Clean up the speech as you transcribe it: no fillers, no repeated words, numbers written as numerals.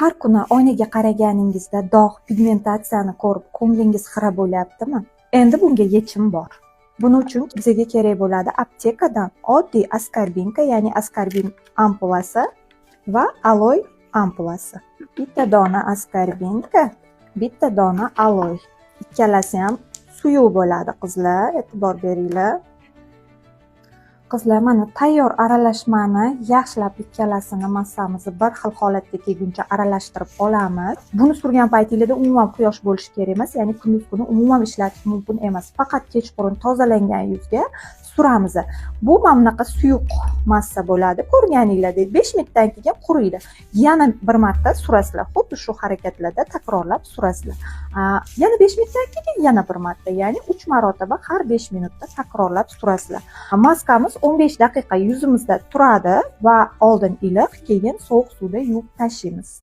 Har kuni oynaga qaraganingizda dog', pigmentatsiyani ko'rib ko'nglingiz xira bo'lyaptimi? Endi bunga yechim bor. Buning uchun bizga kerak bo'ladi aptekadan oddiy askarbinka, ya'ni askarbin ampulasi va aloy ampulasi. Bitta dona askarbinka, bitta dona aloy. Ikkalasi ham suyuq bo'ladi, qizlar, e'tibor beringlar. Qizlar, mana tayyor aralashmani yaxshilab ikkalasini massamizni bir xil holatga kelguncha aralashtirib olamiz. Buni surgan paytingizda umuman quyosh bo'lishi kerak emas, ya'ni kunduz kuni umuman ishlatish mumkin emas. Faqat kechqurun tozalangan yuzga suramiz. Bu mana bunaqa suyuq massa bo'ladi, ko'rganinglardek 5 minutdan keyin quriydi. Yana bir marta surasizlar, xuddi shu harakatlarda takrorlab surasizlar. Yana 5 minutdan keyin yana bir marta, ya'ni 3 marotaba har 5 minutda takrorlab surasizlar. Maskamiz 15 daqiqa yuzimizda turadi va oldin iliq, keyin sovuq suvda yuvib tashlaymiz.